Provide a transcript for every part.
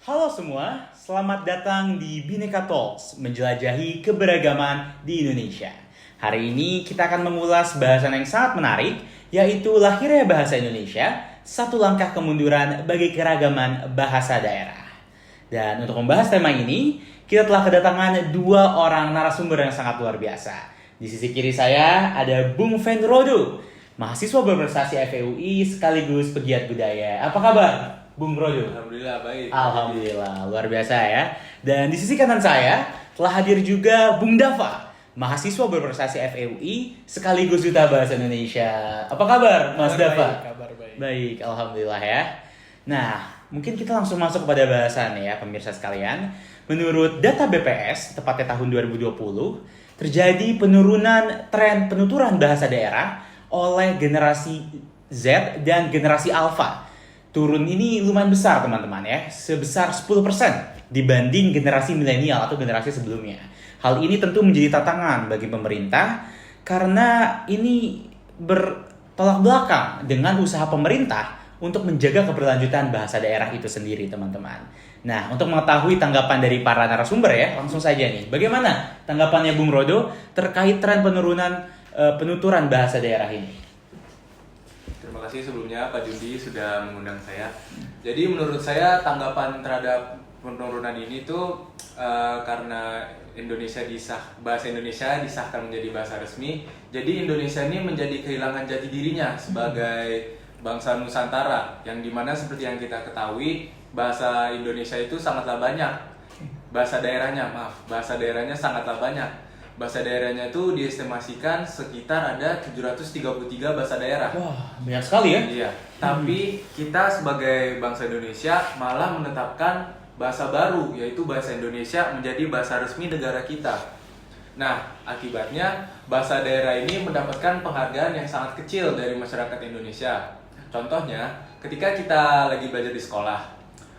Halo semua, selamat datang di Bhinneka Talks, menjelajahi keberagaman di Indonesia. Hari ini kita akan mengulas bahasan yang sangat menarik, yaitu lahirnya bahasa Indonesia, satu langkah kemunduran bagi keragaman bahasa daerah. Dan untuk membahas tema ini, kita telah kedatangan dua orang narasumber yang sangat luar biasa. Di sisi kiri saya ada Bung Fenrodo, mahasiswa berprestasi FEUI sekaligus pegiat budaya. Apa kabar, Bung Rodo? Alhamdulillah baik. Alhamdulillah, luar biasa ya. Dan di sisi kanan saya telah hadir juga Bung Dava, mahasiswa berprestasi FEUI sekaligus duta bahasa Indonesia. Apa kabar, Mas Dava? Kabar baik. Baik, alhamdulillah ya. Nah, mungkin kita langsung masuk kepada bahasan ya, pemirsa sekalian. Menurut data BPS, tepatnya tahun 2020, terjadi penurunan tren penuturan bahasa daerah oleh generasi Z dan generasi Alpha. Turun ini lumayan besar teman-teman ya, sebesar 10% dibanding generasi milenial atau generasi sebelumnya. Hal ini tentu menjadi tantangan bagi pemerintah karena ini bertolak belakang dengan usaha pemerintah untuk menjaga keberlanjutan bahasa daerah itu sendiri teman-teman. Nah, untuk mengetahui tanggapan dari para narasumber ya, langsung saja nih. Bagaimana tanggapannya Bung Rodo terkait tren penurunan penuturan bahasa daerah ini? Terima kasih sebelumnya Pak Jundi sudah mengundang saya. Jadi menurut saya tanggapan terhadap penurunan ini tuh karena bahasa Indonesia disahkan menjadi bahasa resmi. Jadi Indonesia ini menjadi kehilangan jati dirinya sebagai bangsa Nusantara, yang dimana seperti yang kita ketahui bahasa Indonesia itu sangatlah banyak. Bahasa daerahnya sangatlah banyak. Bahasa daerahnya itu diestimasikan sekitar ada 733 bahasa daerah. Wah, banyak sekali ya? Iya, tapi kita sebagai bangsa Indonesia malah menetapkan bahasa baru, yaitu bahasa Indonesia menjadi bahasa resmi negara kita. Nah, akibatnya bahasa daerah ini mendapatkan penghargaan yang sangat kecil dari masyarakat Indonesia. Contohnya, ketika kita lagi belajar di sekolah,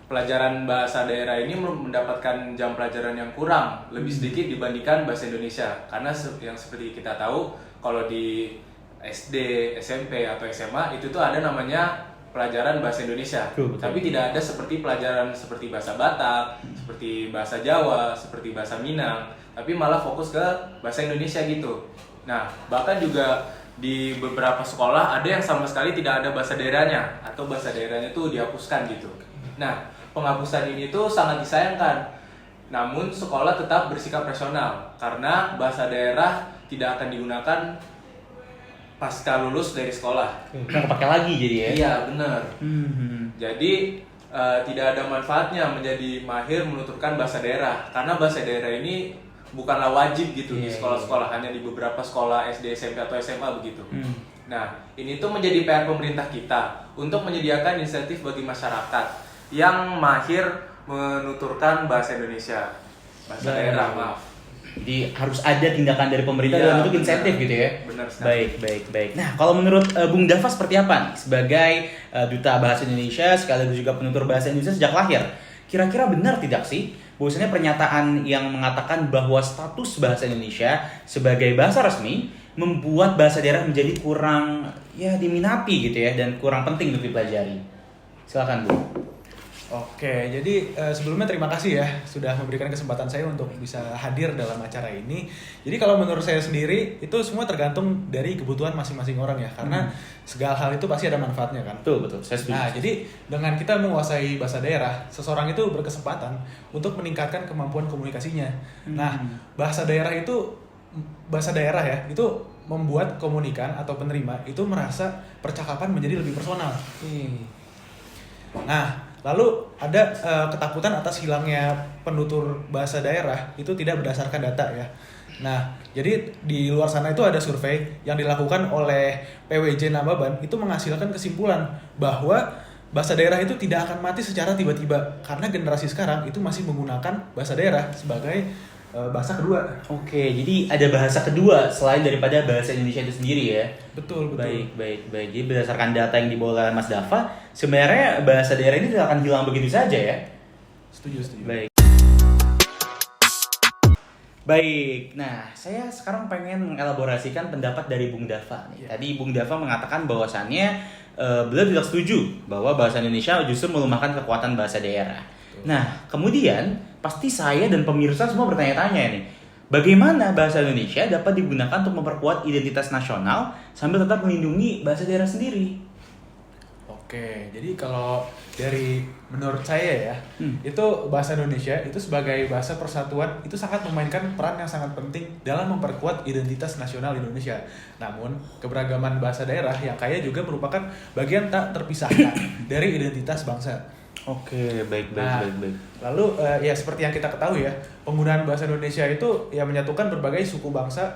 pelajaran bahasa daerah ini mendapatkan jam pelajaran yang kurang, lebih sedikit dibandingkan bahasa Indonesia. Karena yang seperti kita tahu, kalau di SD, SMP, atau SMA, itu tuh ada namanya pelajaran bahasa Indonesia. Betul. Tapi tidak ada seperti pelajaran seperti bahasa Batak, seperti bahasa Jawa, seperti bahasa Minang, tapi malah fokus ke bahasa Indonesia gitu. Nah, bahkan juga di beberapa sekolah ada yang sama sekali tidak ada bahasa daerahnya, atau bahasa daerahnya itu dihapuskan gitu. Nah, penghapusan ini tuh sangat disayangkan. Namun sekolah tetap bersikap rasional karena bahasa daerah tidak akan digunakan pasca lulus dari sekolah. Nggak kepake lagi jadi ya? Iya, benar. Jadi tidak ada manfaatnya menjadi mahir menuturkan bahasa daerah, karena bahasa daerah ini bukanlah wajib gitu di sekolah-sekolah, hanya di beberapa sekolah SD, SMP, atau SMA begitu. Nah, ini tuh menjadi PR pemerintah kita untuk menyediakan insentif bagi masyarakat yang mahir menuturkan bahasa Indonesia, bahasa daerah, maaf. Jadi harus ada tindakan dari pemerintah dalam bentuk insentif gitu ya? Benar sekali. Baik. Nah, kalau menurut Bung Dava seperti apa nih? Sebagai duta bahasa Indonesia sekaligus juga penutur bahasa Indonesia sejak lahir, kira-kira benar tidak sih bahwasanya pernyataan yang mengatakan bahwa status bahasa Indonesia sebagai bahasa resmi membuat bahasa daerah menjadi kurang diminati gitu ya, dan kurang penting untuk dipelajari? Silakan, Bu. Oke, jadi sebelumnya terima kasih ya sudah memberikan kesempatan saya untuk bisa hadir dalam acara ini. Jadi kalau menurut saya sendiri itu semua tergantung dari kebutuhan masing-masing orang ya, karena segala hal itu pasti ada manfaatnya kan. Betul, saya setuju. Nah, jadi dengan kita menguasai bahasa daerah, seseorang itu berkesempatan untuk meningkatkan kemampuan komunikasinya. Nah, bahasa daerah ya, itu membuat komunikan atau penerima itu merasa percakapan menjadi lebih personal. Nah, lalu ada ketakutan atas hilangnya penutur bahasa daerah itu tidak berdasarkan data ya. Nah, jadi di luar sana itu ada survei yang dilakukan oleh PWJ Nababan itu menghasilkan kesimpulan bahwa bahasa daerah itu tidak akan mati secara tiba-tiba karena generasi sekarang itu masih menggunakan bahasa daerah sebagai bahasa kedua. Oke, jadi ada bahasa kedua selain daripada bahasa Indonesia itu sendiri ya? Betul. Baik. Jadi berdasarkan data yang dibawa oleh Mas Dava, sebenarnya bahasa daerah ini tidak akan hilang begitu saja ya? Setuju. Baik, nah saya sekarang pengen mengelaborasikan pendapat dari Bung Dava nih. Tadi Bung Dava mengatakan bahwasannya beliau tidak setuju bahwa bahasa Indonesia justru melemahkan kekuatan bahasa daerah. Nah, kemudian pasti saya dan pemirsa semua bertanya-tanya nih, bagaimana bahasa Indonesia dapat digunakan untuk memperkuat identitas nasional sambil tetap melindungi bahasa daerah sendiri? Oke, jadi kalau dari menurut saya ya, itu bahasa Indonesia itu sebagai bahasa persatuan itu sangat memainkan peran yang sangat penting dalam memperkuat identitas nasional Indonesia. Namun, keberagaman bahasa daerah yang kaya juga merupakan bagian tak terpisahkan dari identitas bangsa. Oke, baik. Lalu ya seperti yang kita ketahui ya, penggunaan bahasa Indonesia itu ya menyatukan berbagai suku bangsa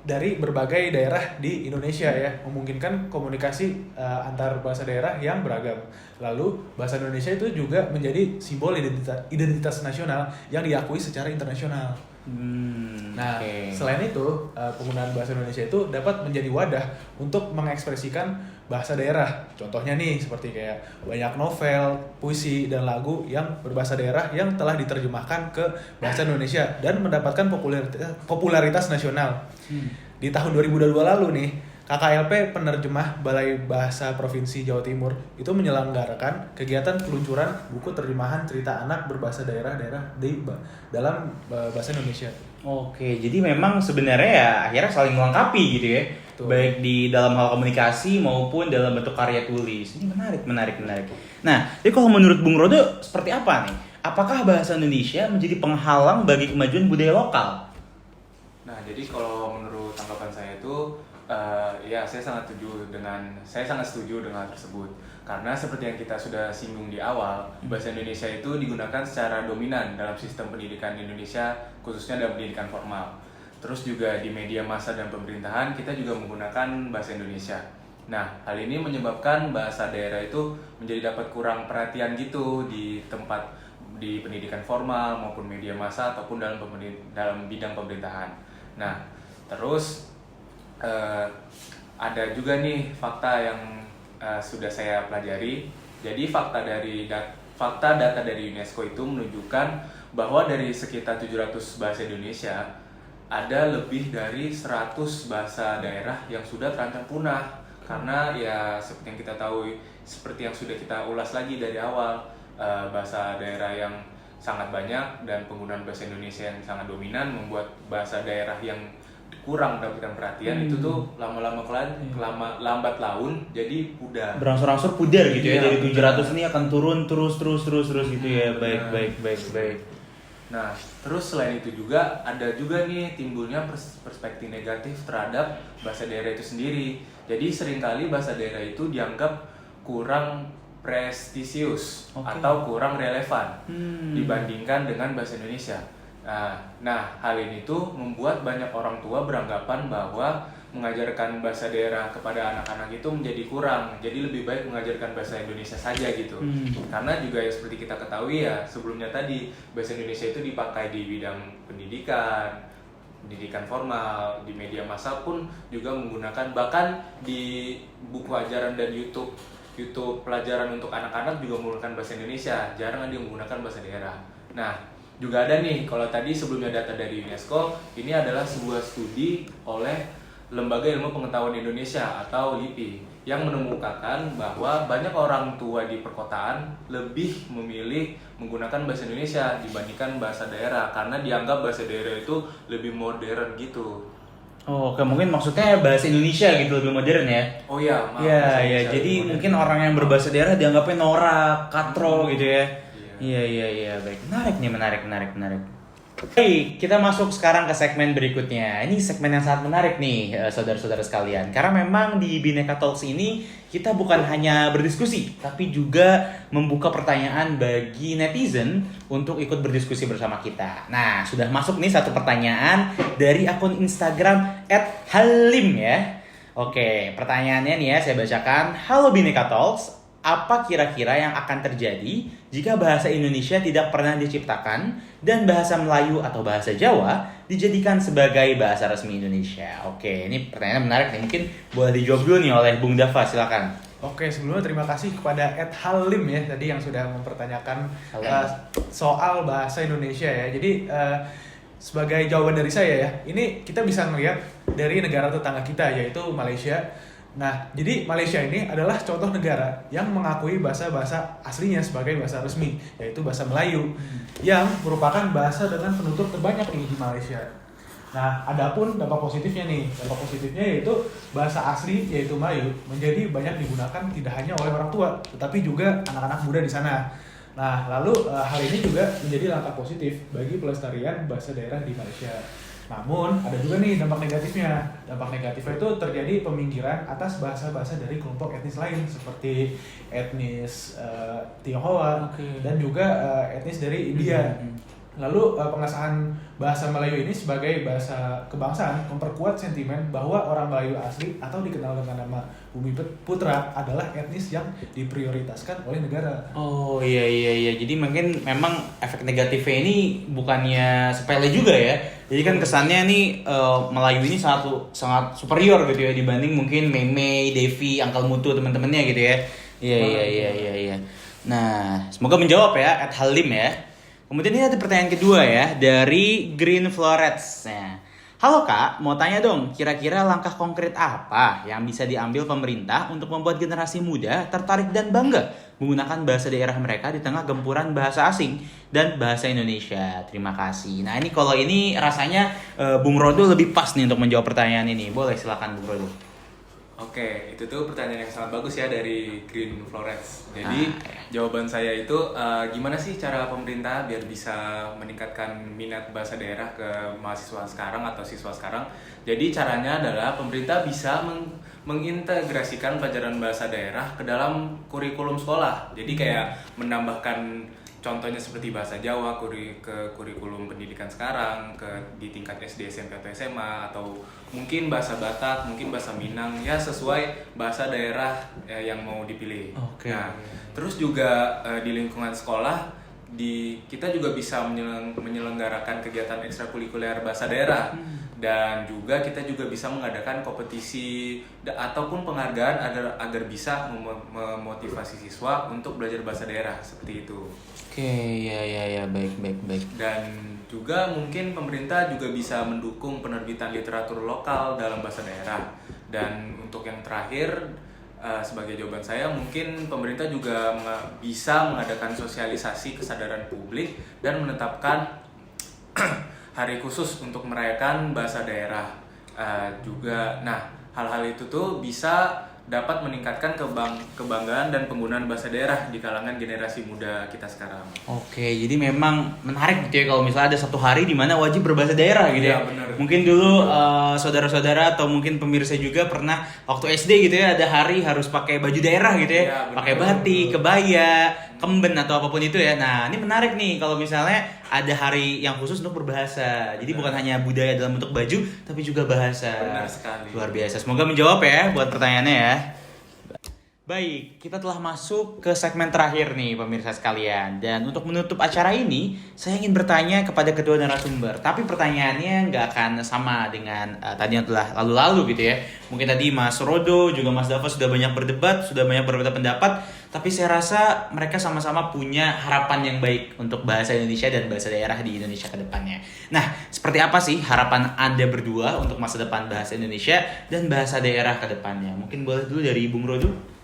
dari berbagai daerah di Indonesia ya, memungkinkan komunikasi antar bahasa daerah yang beragam. Lalu bahasa Indonesia itu juga menjadi simbol identitas nasional yang diakui secara internasional. Nah, selain itu, penggunaan bahasa Indonesia itu dapat menjadi wadah untuk mengekspresikan bahasa daerah. Contohnya nih, seperti kayak banyak novel, puisi, dan lagu yang berbahasa daerah yang telah diterjemahkan ke bahasa Indonesia dan mendapatkan popularitas nasional. Di tahun 2022 lalu nih, KKLP Penerjemah Balai Bahasa Provinsi Jawa Timur itu menyelenggarakan kegiatan peluncuran buku terjemahan cerita anak berbahasa daerah-daerah dalam bahasa Indonesia. Oke, jadi memang sebenarnya ya akhirnya saling melengkapi gitu ya. Betul. Baik di dalam hal komunikasi maupun dalam bentuk karya tulis. Ini menarik. Nah, jadi kalau menurut Bung Rodo seperti apa nih? Apakah bahasa Indonesia menjadi penghalang bagi kemajuan budaya lokal? Nah, jadi kalau menurut tanggapan saya itu ya saya sangat setuju dengan hal tersebut. Karena seperti yang kita sudah singgung di awal, bahasa Indonesia itu digunakan secara dominan dalam sistem pendidikan Indonesia, khususnya dalam pendidikan formal. Terus juga di media massa dan pemerintahan kita juga menggunakan bahasa Indonesia. Nah, hal ini menyebabkan bahasa daerah itu menjadi dapat kurang perhatian gitu di pendidikan formal maupun media massa ataupun dalam bidang pemerintahan. Nah, terus ada juga nih fakta yang sudah saya pelajari. Jadi fakta data dari UNESCO itu menunjukkan bahwa dari sekitar 700 bahasa Indonesia ada lebih dari 100 bahasa daerah yang sudah terancam punah. Karena ya seperti yang kita tahu, seperti yang sudah kita ulas lagi dari awal, bahasa daerah yang sangat banyak dan penggunaan bahasa Indonesia yang sangat dominan membuat bahasa daerah yang kurang mendapatkan perhatian itu tuh lama-lama lambat laun jadi pudar. Berangsur-angsur pudar gitu ya. Iya, Dari 700 ini akan turun terus gitu ya. Baik. Nah, terus selain itu juga ada juga nih timbulnya perspektif negatif terhadap bahasa daerah itu sendiri. Jadi seringkali bahasa daerah itu dianggap kurang prestisius atau kurang relevan dibandingkan dengan bahasa Indonesia. Nah, hal ini tuh membuat banyak orang tua beranggapan bahwa mengajarkan bahasa daerah kepada anak-anak itu menjadi kurang. Jadi lebih baik mengajarkan bahasa Indonesia saja gitu. Karena juga ya seperti kita ketahui ya, sebelumnya tadi bahasa Indonesia itu dipakai di bidang pendidikan formal, di media massa pun juga menggunakan, bahkan di buku ajaran dan YouTube pelajaran untuk anak-anak juga menggunakan bahasa Indonesia. Jarang ada yang menggunakan bahasa daerah. Nah, juga ada nih, kalau tadi sebelumnya data dari UNESCO, ini adalah sebuah studi oleh Lembaga Ilmu Pengetahuan Indonesia atau LIPI yang menemukan bahwa banyak orang tua di perkotaan lebih memilih menggunakan bahasa Indonesia dibandingkan bahasa daerah karena dianggap bahasa daerah itu lebih modern gitu. Oh, oke, mungkin maksudnya bahasa Indonesia gitu lebih modern ya. Oh iya, maaf. Iya, jadi mungkin orang yang berbahasa daerah dianggapnya norak, katro gitu ya. Iya, baik. Menarik. Oke, kita masuk sekarang ke segmen berikutnya. Ini segmen yang sangat menarik nih, saudara-saudara sekalian. Karena memang di Bhinneka Talks ini kita bukan hanya berdiskusi, tapi juga membuka pertanyaan bagi netizen untuk ikut berdiskusi bersama kita. Nah, sudah masuk nih satu pertanyaan dari akun Instagram @halim ya. Oke, pertanyaannya nih ya, saya bacakan. Halo Bhinneka Talks. Apa kira-kira yang akan terjadi jika bahasa Indonesia tidak pernah diciptakan dan bahasa Melayu atau bahasa Jawa dijadikan sebagai bahasa resmi Indonesia? Oke, ini pertanyaan menarik nih. Mungkin boleh dijawab dulu nih oleh Bung Dava, silakan. Oke, sebelumnya terima kasih kepada @halim ya tadi yang sudah mempertanyakan soal bahasa Indonesia ya. Jadi sebagai jawaban dari saya ya, ini kita bisa melihat dari negara tetangga kita yaitu Malaysia. Nah, jadi Malaysia ini adalah contoh negara yang mengakui bahasa-bahasa aslinya sebagai bahasa resmi, yaitu bahasa Melayu, yang merupakan bahasa dengan penutur terbanyak nih di Malaysia. Nah, adapun dampak positifnya nih, dampak positifnya yaitu bahasa asli yaitu Melayu menjadi banyak digunakan tidak hanya oleh orang tua, tetapi juga anak-anak muda di sana. Nah, lalu hal ini juga menjadi langkah positif bagi pelestarian bahasa daerah di Malaysia. Namun, ada juga nih dampak negatifnya. Dampak negatifnya itu terjadi peminggiran atas bahasa-bahasa dari kelompok etnis lain seperti etnis Tionghoa dan juga etnis dari India. Lalu pengesahan bahasa Melayu ini sebagai bahasa kebangsaan memperkuat sentimen bahwa orang Melayu asli atau dikenal dengan nama Bumi Putra adalah etnis yang diprioritaskan oleh negara. Oh iya. Jadi mungkin memang efek negatifnya ini bukannya sepele juga ya. Jadi kan kesannya nih Melayu ini sangat superior gitu ya dibanding mungkin Meme, Devi, Uncle Mutu teman-temannya gitu ya. Iya. Nah, semoga menjawab ya @halim ya. Kemudian ini ada pertanyaan kedua ya dari Green Florets. Nah, halo Kak, mau tanya dong, kira-kira langkah konkret apa yang bisa diambil pemerintah untuk membuat generasi muda tertarik dan bangga menggunakan bahasa daerah mereka di tengah gempuran bahasa asing dan bahasa Indonesia? Terima kasih. Nah ini kalau ini rasanya Bung Rodo lebih pas nih untuk menjawab pertanyaan ini. Boleh silakan Bung Rodo. Oke, itu tuh pertanyaan yang sangat bagus ya dari Green Florets. Jadi jawaban saya itu gimana sih cara pemerintah biar bisa meningkatkan minat bahasa daerah ke mahasiswa sekarang atau siswa sekarang. Jadi caranya adalah pemerintah bisa mengintegrasikan pelajaran bahasa daerah ke dalam kurikulum sekolah. Jadi kayak menambahkan contohnya seperti bahasa Jawa ke kurikulum pendidikan sekarang, di tingkat SD, SMP atau SMA, atau mungkin bahasa Batak, mungkin bahasa Minang, ya sesuai bahasa daerah yang mau dipilih. Oke. Nah, terus juga di lingkungan sekolah kita juga bisa menyelenggarakan kegiatan ekstrakurikuler bahasa daerah. Dan juga kita juga bisa mengadakan kompetisi ataupun penghargaan agar bisa memotivasi siswa untuk belajar bahasa daerah seperti itu. Oke, ya, baik. Dan juga mungkin pemerintah juga bisa mendukung penerbitan literatur lokal dalam bahasa daerah. Dan untuk yang terakhir, sebagai jawaban saya, mungkin pemerintah juga bisa mengadakan sosialisasi kesadaran publik dan menetapkan hari khusus untuk merayakan bahasa daerah juga. Nah, hal-hal itu tuh bisa dapat meningkatkan kebanggaan dan penggunaan bahasa daerah di kalangan generasi muda kita sekarang. Oke, jadi memang menarik gitu ya kalau misalnya ada satu hari di mana wajib berbahasa daerah gitu ya. Benar. Mungkin dulu saudara-saudara atau mungkin pemirsa juga pernah waktu SD gitu ya ada hari harus pakai baju daerah gitu ya. Iya, Pakai batik, kebaya, kemben atau apapun itu ya. Nah, ini menarik nih kalau misalnya ada hari yang khusus untuk berbahasa. Jadi bukan hanya budaya dalam bentuk baju tapi juga bahasa. Benar sekali. Luar biasa. Semoga menjawab ya buat pertanyaannya ya. Baik, kita telah masuk ke segmen terakhir nih pemirsa sekalian. Dan untuk menutup acara ini, saya ingin bertanya kepada kedua narasumber. Tapi pertanyaannya nggak akan sama dengan tadi yang telah lalu-lalu gitu ya. Mungkin tadi Mas Rodo, juga Mas Dava sudah banyak berdebat, sudah banyak berbeda pendapat. Tapi saya rasa mereka sama-sama punya harapan yang baik untuk bahasa Indonesia dan bahasa daerah di Indonesia ke depannya. Nah, seperti apa sih harapan Anda berdua untuk masa depan bahasa Indonesia dan bahasa daerah ke depannya? Mungkin boleh dulu dari Bung Rodo.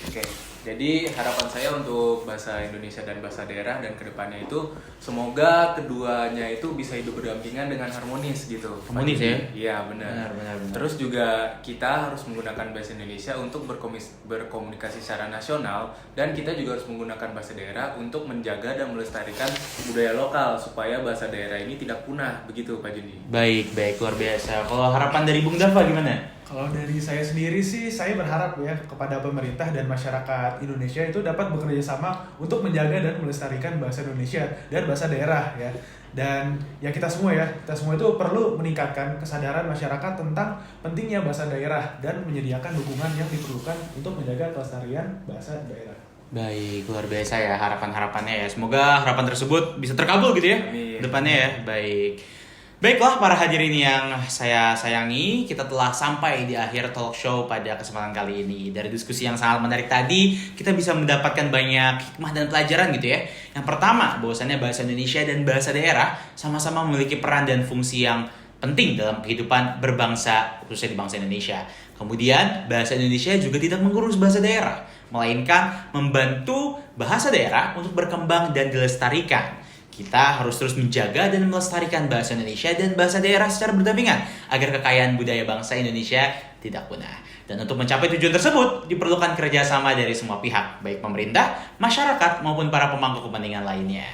Oke, jadi harapan saya untuk bahasa Indonesia dan bahasa daerah dan kedepannya itu semoga keduanya itu bisa hidup berdampingan dengan harmonis gitu. Harmonis ya? Iya benar. Terus juga kita harus menggunakan bahasa Indonesia untuk berkomunikasi secara nasional dan kita juga harus menggunakan bahasa daerah untuk menjaga dan melestarikan budaya lokal supaya bahasa daerah ini tidak punah begitu Pak Jundi. Baik, luar biasa. Kalau harapan dari Bung Dava gimana? Kalau dari saya sendiri sih, saya berharap ya kepada pemerintah dan masyarakat Indonesia itu dapat bekerja sama untuk menjaga dan melestarikan bahasa Indonesia dan bahasa daerah ya. Dan ya kita semua itu perlu meningkatkan kesadaran masyarakat tentang pentingnya bahasa daerah dan menyediakan dukungan yang diperlukan untuk menjaga kelestarian bahasa daerah. Baik, luar biasa ya harapan-harapannya ya. Semoga harapan tersebut bisa terkabul gitu ya. Amin. Depannya ya. Baik. Baiklah para hadirin yang saya sayangi, kita telah sampai di akhir talk show pada kesempatan kali ini. Dari diskusi yang sangat menarik tadi, kita bisa mendapatkan banyak hikmah dan pelajaran gitu ya. Yang pertama, bahwasannya bahasa Indonesia dan bahasa daerah sama-sama memiliki peran dan fungsi yang penting dalam kehidupan berbangsa, khususnya di bangsa Indonesia. Kemudian, bahasa Indonesia juga tidak mengurus bahasa daerah, melainkan membantu bahasa daerah untuk berkembang dan dilestarikan. Kita harus terus menjaga dan melestarikan bahasa Indonesia dan bahasa daerah secara berdampingan agar kekayaan budaya bangsa Indonesia tidak punah. Dan untuk mencapai tujuan tersebut, diperlukan kerjasama dari semua pihak, baik pemerintah, masyarakat, maupun para pemangku kepentingan lainnya.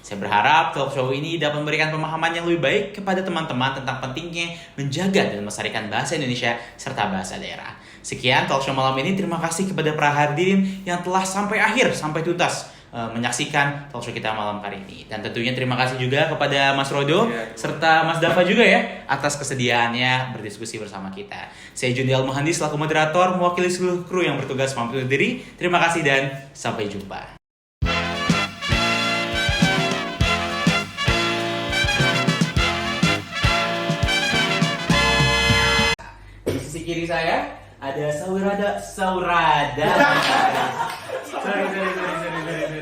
Saya berharap talk show ini dapat memberikan pemahaman yang lebih baik kepada teman-teman tentang pentingnya menjaga dan melestarikan bahasa Indonesia serta bahasa daerah. Sekian talk show malam ini. Terima kasih kepada para hadirin yang telah sampai akhir, sampai tuntas menyaksikan talk show kita malam hari ini. Dan tentunya terima kasih juga kepada Mas Rodo serta Mas Dava juga ya atas kesediaannya berdiskusi bersama kita. Saya Jundi Al-Muhandis selaku moderator mewakili seluruh kru yang bertugas pamit undur diri. Terima kasih dan sampai jumpa. Di sisi kiri saya ada Saurada. Sorry.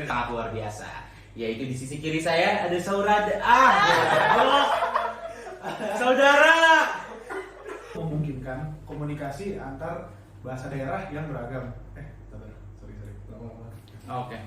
Sangat luar biasa. Yaitu di sisi kiri saya ada Saurada. Saudara. Memungkinkan komunikasi antar bahasa daerah yang beragam. Sorry. Oke.